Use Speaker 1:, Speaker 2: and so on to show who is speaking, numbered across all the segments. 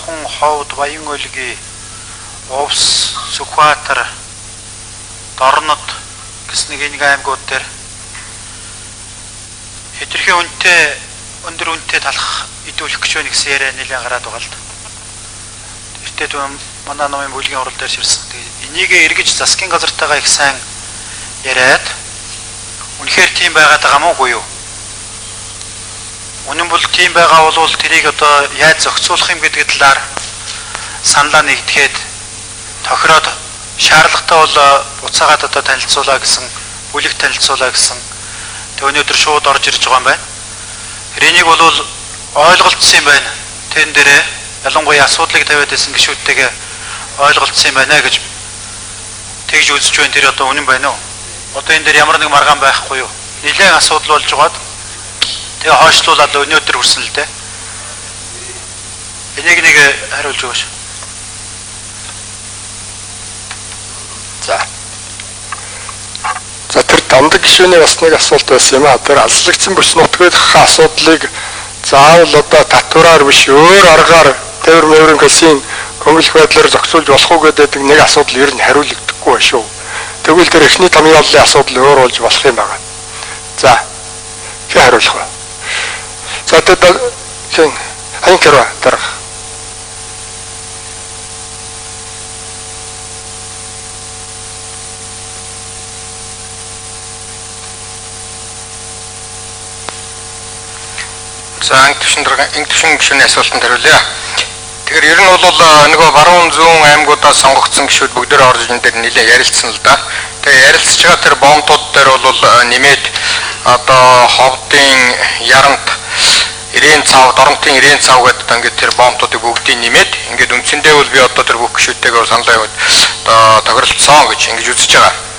Speaker 1: Тун ховд Баян өлгийн Увс, Сүхбаатар, Дорнод гэсэн нэг аймагуд дээр хэтэрхий өндөр үнэтэй талах идүүлэх гэж байна гэсэн яриа нэлээд гараад байгаа л да. Тэртээ манай номын бүлгийн урал дээр ширсэн. Энийг эргэж засгийн газартайгаа их сайн яриад үнэхээр тийм байгаад байгаа мó юу? Үнэн бол тийм байгаа бол тэрийг одоо яаж зохицуулах юм гэдэг талаар саналаа нэгтгэхэд тохироод шаардлагатай бол буцаагаад одоо танилцуулаа гэсэн, бүлэг танилцуулаа гэсэн. Тэг өнөөдөр шууд орж ирж байгаа юм байна. Энийг бол ойлголцсон юм байна. Тэн дээрээ ялангуяа асуудлыг тавиад байсан гишүүдтэйгээ ойлголцсон юм байна гэж тэгж үзэж байна. Тэр одоо үнэн байна уу? Одоо энэ дээр ямар нэг маргаан байхгүй юу? Нэлээд асуудал болж байгаад тэгээ хойшлуулаад өнөөдөр хүрсэн л дээ. Энийг нэг хариулж өгөөш.
Speaker 2: За тэр дамдаг гишүүний бас нэг асуулт байсан юм аа. Тэр алслагдсан бүс нутгийнхаа асуудлыг заавал одоо татвараар биш өөр аргаар тээвэр мэврэн калсын хөнгөлөх байдлаар зохицуулж болох уу гэдэг нэг асуудал ер нь хариулагдахгүй байна шүү. Тэгвэл тэр эхний тамийн оллын асуудал өөр болж болох юм байна. За хэ хариулах ба. За тэгээд хэн анкера дарах.
Speaker 3: За интүшин гишүүний асуултанд хариулъя. Тэгэхээр ер нь бол нөгөө баруун зүүн аймагуудаас сонгогдсон гишүүд бүгдөө орж энэ дээр нэлээд ярилцсан л да. Тэгээ ярилцж байгаа тэр бомбууд дээр бол нэмээд одоо ховдын ярант ирээн цав, доронтын ирээн цав гэдэг ингээд тэр бомбуудыг бүгдийг нэмээд ингээд үндсэндээ бол би одоо тэр бүх гишүүдтэйгээр саналаа яваад одоо тохиролцсон гэж ингэж үзэж байгаа.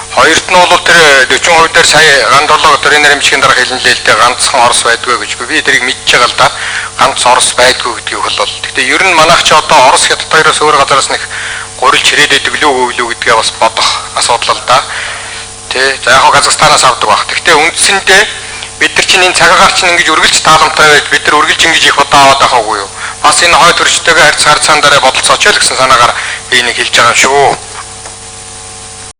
Speaker 3: Хоёрт нь бол тэр 40% дээр сая гандолоо тэр энэ нэрмжийн дарга хэлнэлээ л дээ ганцхан Орос байдгүй гэж би тэрийг мэдчихэж байгаа л да. Ганц Орос байдгүй гэдгийг бол. Гэхдээ ер нь манайх ч одоо Орос хятад хоёроос өөр газараас нэг гурил чирээд идэг лүү гэдгээ бас бодох асуудал л да. Тэ за яг Казахстанаас авдаг баг. Гэхдээ үндсэндээ бид нар чинь энэ цагаагаар чинь ингэж үргэлж тааламтай байж бид нар үргэлж ингэж их удаа аваад байхаагүй юу. Бас энэ хой төрчтэйгээ харьцаан дараа бодолцооч л гэсэн санаагаар би энийг хэлж байгаа юм шүү.